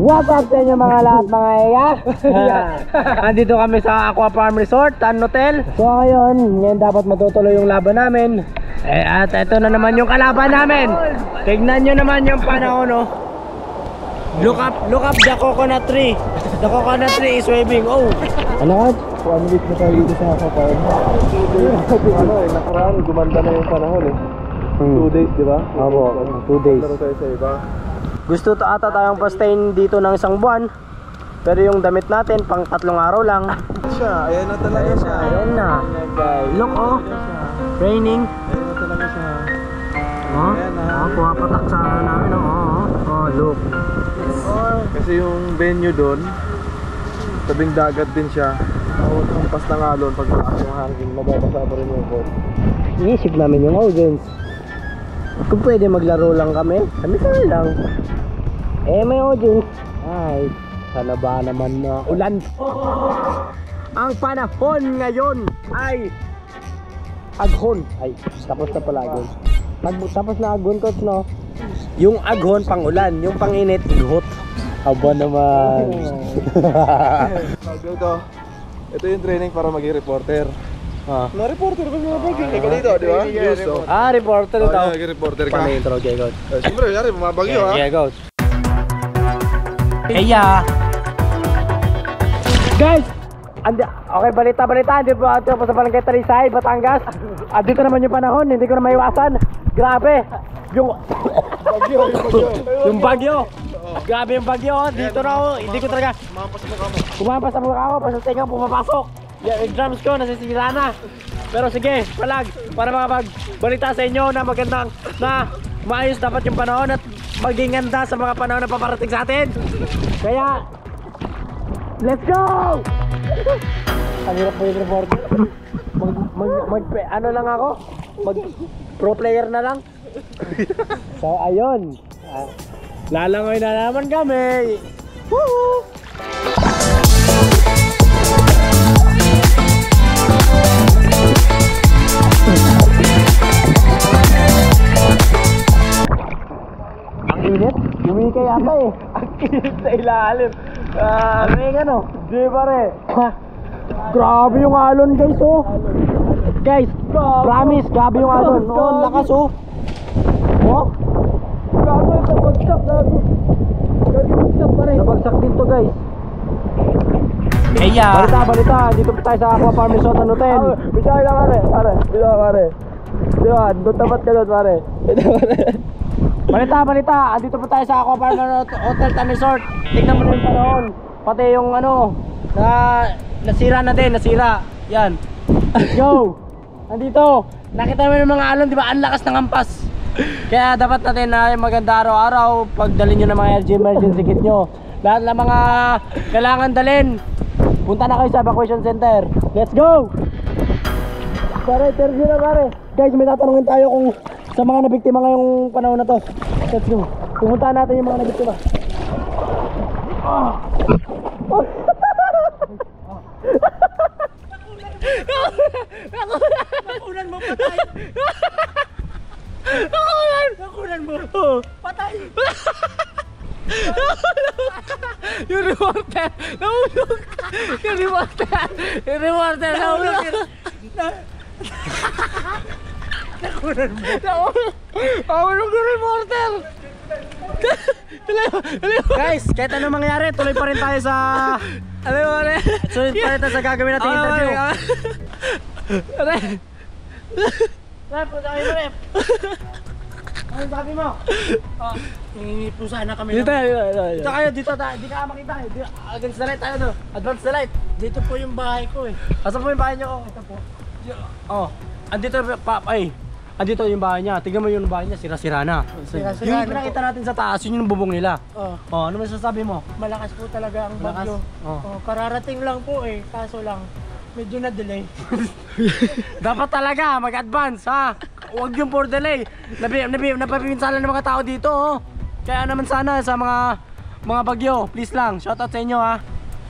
What's up sa inyo mga lahat mga iyak? Andito kami sa Aqua Farm Resort and Hotel. So ngayon dapat matutuloy yung laban namin. At ito na naman yung kalaban namin. Tignan nyo naman yung panahon, oh. Look up the coconut tree. The coconut tree is waving. Oh. Ano ka? 1 week na tayo dito sa Aqua Farm. Nakaraan, gumanda na yung panahon eh. 2 days, di ba? Opo, 2 days. Laro tayo sa iba. Gusto ata tayong pastayin dito ng isang buwan. Pero yung damit natin pang 3 araw lang. Siya, ayan na talaga siya. Ayan na. Look, oh. Raining. Ayan na talaga siya. Oh, pumapatak sa namin, oh. Oh, look. Kasi yung venue doon, tabing dagat din siya. Hampas ng alon, pag malakas yung hangin, mababasa pa rin yung boat. Iisip namin yung audience. Kung pwede maglaro lang kami lang. May audience. Ay, sana ba naman na ulan. Ang panahon ngayon ay aghon. Ay, tapos na pala aghon. Tapos na aghon, coach, no? Yung aghon pang ulan, yung pang init ighot. Aba naman. Ito yung training para maging reporter. Na-reporter ka mga bagay. Ikaw dito, di ba? Reporter ito. Naging reporter ka. Paano intro, okay, coach? Siyempre, yari, mabagyo ha. Okay, coach. Kaya guys, okay, balita. Andito po sa Barangay Talisay, Batangas. Dito naman yung panahon, hindi ko na maiwasan. Grabe. Yung bagyo. Grabe yung bagyo. Dito na ako, hindi ko talaga kumampas sa mukha ko, basta tenga pumapasok. Yung drums ko nasisira na. Pero sige, palag, para makapagbalita sa inyo na magandang, na maayos dapat yung panahon at maging ganda sa mga panahon na paparating sa atin. Kaya let's go! Ang hirap po yung report. Ano lang ako? Mag pro player na lang. So ayun, lalangoy na naman kami. Woohoo! Ang init? Umikay ata eh. Ang init sa ilalim. Ano? Di pare. Grabe yung alon guys, oh. Guys, promise, grabe yung alon. Oh, lakas, oh. Oh? Grabe, nabagsak. Nabagsak pare. Nabagsak din to guys. Kaya balita. Dito pa tayo sa Aqua Farm Resort and Hotel. Bisahay lang pare. Diba, doon tapat ka doon pare. Balita. Andito pa tayo sa Aqua Farm Hotel and Resort. Tignan mo na yung panahon. Pati yung nasira na din. Yan. Let's go. Andito. Nakita mo yung mga alon, di ba? Ang lakas ng ampas. Kaya dapat natin na maganda araw-araw pagdalhin nyo ng mga emergency kit nyo. Lahat ng mga kailangan dalhin, punta na kayo sa evacuation center. Let's go! Pare, interview na pare. Guys, may tatanungin tayo kung sa mga nabiktima ngayong panahon na to. Let's go. Pumunta natin yung mga nabiktima. Nakunan mo, patay. Nakunan mo. Patay. Yung reporter nahulog. Yung reporter nahulog. Nakunan mo. Nahulog yung reporter. Guys, kahit ano mangyari, tuloy pa rin tayo sa tuloy pa rin tayo sa gagawin natin interview. Rep, punta kayo rep. Ano sabi mo? Hingi po sana kami. Dito kayo, dito di ka makita. Against the light tayo, no? Advance the light. Dito po yung bahay ko eh. Asan po yung bahay niyo? Ito po. Andito yung bahay niya. Tignan mo yung bahay niya, sira-sira na. Yung pinakita natin sa taas, yun yung bubong nila. Ano masasabi mo? Malakas po talaga ang bagyo. Kararating lang po eh, kaso lang medyo na-delay. Dapat talaga mag-advance, ha? Huwag yung for delay. Napapipinsalan ng mga tao dito, oh. Kaya naman sana sa mga bagyo, please lang, shoutout sa inyo, ha?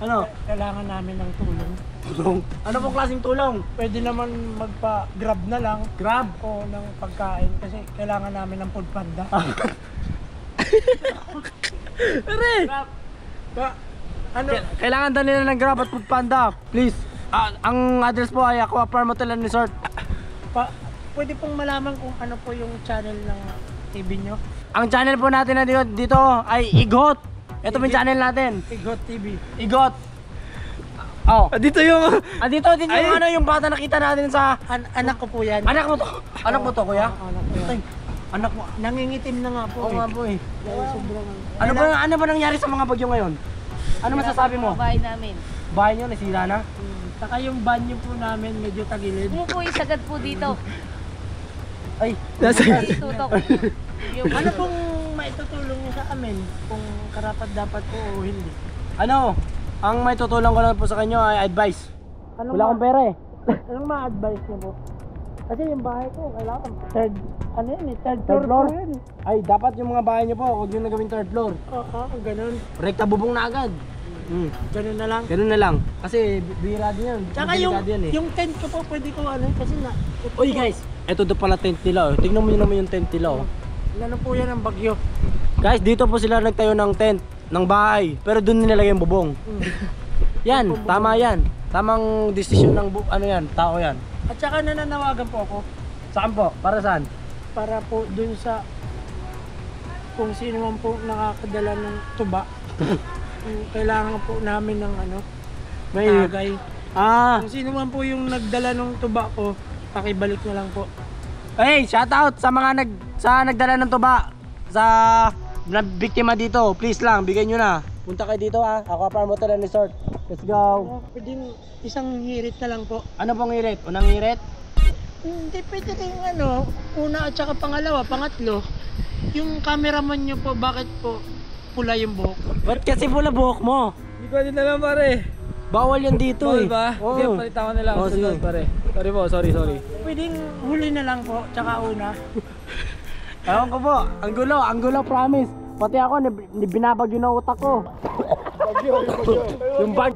Ano? Kailangan namin ng tulong. Ano pong klaseng tulong? Pwede naman magpa-grab na lang. Grab? O ng pagkain kasi kailangan namin ng food panda. Pare! Ano? Kailangan daw nila ng Grab at Food Panda. Please. Ang address po ay Aqua Farm Hotel and Resort. Pwede pong malaman kung ano po yung channel ng TV nyo? Ang channel po natin na dito ay Igot. Ito po yung channel natin. Igot TV. Igot. Oh. Dito yung... Dito yung yung bata nakita natin sa... Anak ko po yan. Anak mo to? Anak mo to, kuya? Anak ko yan. Ay, anak mo. Nangingitim na nga po. Oo nga po eh. Dahil sobrang... Ano ba nangyari sa mga bagyo ngayon? Ano masasabi mo? Bahay namin. Bahay nyo, nasira na? Saka yung banyo po namin medyo tagilid. Umupo yung sagad po dito. Ay, Tutok. Yung Ano pong maitutulong niyo sa amin? Kung karapat dapat po o hindi? ano? Ang may tutulong ko lang po sa kanyo ay advice. Anong Wala akong pera eh. Anong ma-advise niyo po? Kasi yung bahay ko, kailangan third Third floor floor? po yun. Ay, dapat yung mga bahay nyo po, huwag nyo na gawing third floor. Oo, ganun. Rekta bubong na agad. Ganun na lang. Ganun na lang. Kasi bihira din yan. Tsaka Delikado yan eh. yung tent ko po, pwede ko ano, kasi na... Uy guys, eto doon pala tent nila. Oh. Tingnan mo yun naman yung tent nila. Oh. Ano po yan ang bagyo? Guys, dito po sila nagtayo ng tent, ng bahay. Pero doon nilagay yung bubong. Yan, tama yan. Tamang desisyon ng ano yan, tao yan. At saka nananawagan po ako Saan po? Para saan? para po dun sa kung sino man po nakakadala ng tuba. Kailangan po namin ng ano, tagay. Kung sino man po yung nagdala ng tuba ko, pakibalik na lang po. Hey, shout out sa mga nagdala ng tuba sa na biktima dito. Please lang, bigyan nyo na. Punta kayo dito ha. Aqua Farm Hotel and Resort. Let's go. Pwedeng isang hirit na lang po. Ano pong hirit? Unang hirit? Hindi pwede rin ano, una at saka pangalawa, pangatlo. Yung cameraman nyo po, bakit po pula yung buhok? Ba't kasi pula buhok mo? Hindi ko din alam pare. Bawal yan dito eh. Sige, palitan ko nila. Oh, sige. Pare. Sorry po, sorry. Pwedeng huli na lang po, tsaka una. Ewan ko po, ang gulo promise. Pati ako, binabagyo na utak ko. Yung bag.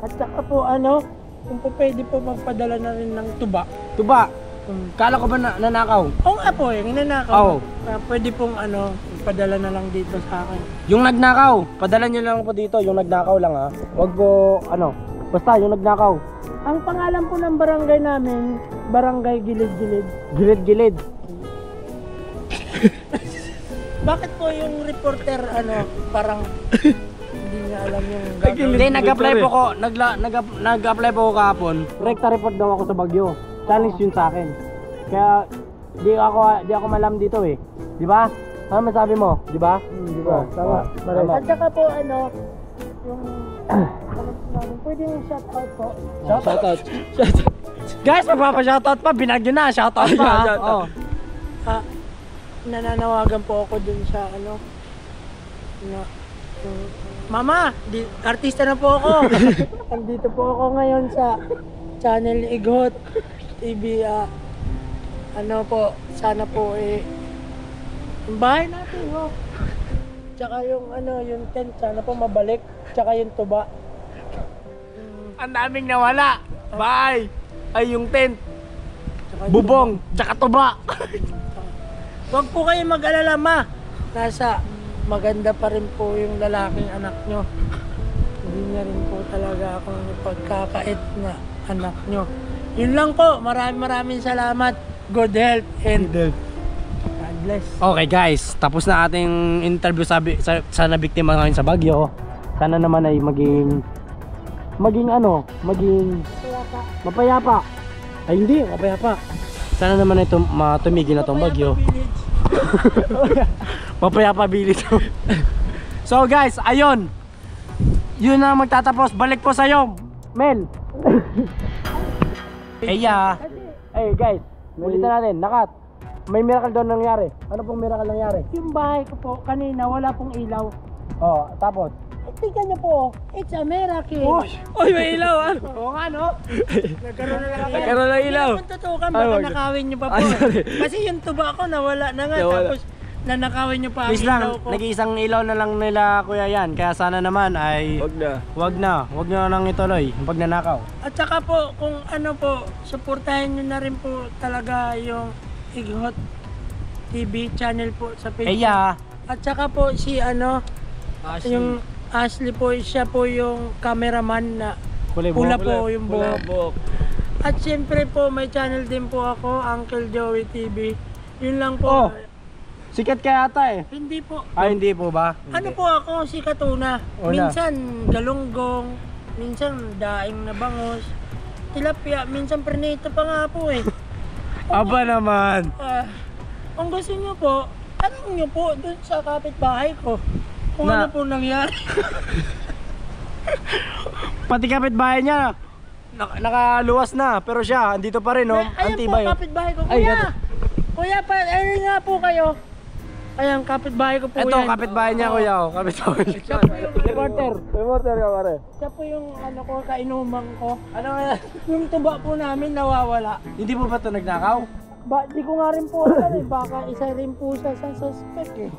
At saka po ano, kung po pwede po magpadala na rin ng tuba. Tuba. Kala ko ba nanakaw? Oo nga po, yung nanakaw. Oo. Pwede pong ano, padala na lang dito sa akin. Yung nagnakaw, padala nyo lang po dito. Yung nagnakaw lang ha. Huwag po, basta yung nagnakaw. Ang pangalan po ng barangay namin, Barangay Gilid-Gilid. Gilid-gilid. Bakit po yung reporter ano, parang hindi niya alam yung gagawin? Hindi, nag-apply po ko. Nag-apply po ko kahapon. Rekta report daw ako sa Bagyo. Challenge yun sa akin. Kaya di ako malam dito eh. Di ba? Ano masabi mo? Di ba? Di ba? Tama. Tama. At saka po ano, yung pwede yung shoutout po. Shoutout. Guys, magpapa-shoutout pa. Binagyo na. Shoutout pa. Oh. Nananawagan po ako dun sa ano, na, Mama, artista na po ako. Andito po ako ngayon sa channel Igot TV. Ano po, sana po yung bahay natin, tsaka yung ano, yung tent, sana po mabalik, tsaka yung tuba. Ang daming nawala. Bye. Ay, yung tent. Bubong. Tsaka tuba. Huwag po kayo mag-alala, ma. Nasa maganda pa rin po yung lalaking anak nyo. Hindi niya rin po talaga akong pagkakait na anak nyo. Yun lang po. Maraming salamat. Good health and God bless. Okay guys, tapos na ating interview sa nabiktima ngayon sa Bagyo. Sana naman ay maging mapayapa. Ay hindi, mapayapa. Sana naman ito tumigil na tong Bagyo. Mapayapa village. So guys, ayun. Yun na magtatapos. Balik po sa'yo, Mel. Hey guys, ulitin natin. Nakat. May miracle doon nangyari. Ano pong miracle nangyari? Yung bahay ko po, kanina wala pong ilaw. Oh, tapos. Tingnan niyo po, it's a miracle. Oy, may ilaw ah. Oo nga no? Nagkaroon na lang yan. Nagkaroon ng ilaw. Hindi naman tutukan, baka nakawin niyo pa po. Kasi yung tuba ko nawala na nga, tapos nanakawin niyo pa ang Please lang, ilaw ko. nag-iisang ilaw na lang nila kuya yan. Kaya sana naman ay wag nyo nang ituloy yung pagnanakaw. At saka po, kung ano po, suportahin niyo na rin po talaga yung Igot TV channel po sa Facebook. At saka po si ano, yung Ashley po, siya po yung cameraman na Kulay pula buhok. po yung buhok. At syempre po, may channel din po ako, Uncle Joey TV. Yun lang Oh. po. Sikat ka yata eh. Hindi po. Hindi po ba? Ano po ako, si Katuna. Una. Minsan galunggong, minsan daing na bangos, tilapia, minsan pernito pa nga po eh. Aba naman. Kung gusto nyo po, tanong nyo po dun sa kapitbahay ko kung Na- ano po nangyari. Pati kapitbahay niya, nakaluwas na. Pero siya, andito pa rin, no? Ayan Antibay, po oh. kapitbahay ko. Ay, Kuya! Kuya, ayun nga po kayo. Ayan, kapitbahay ko po Ito, yan. kapitbahay niya, kuya. Oh. Kapitbahay niya. Reporter. Reporter ka pare. Siya po yung ano ko, kainuman ko. Ano nga? Yung tuba po namin nawawala. Hindi po ba ito nagnakaw? Di ko nga rin po alam eh. Baka isa rin po siya sa suspect eh.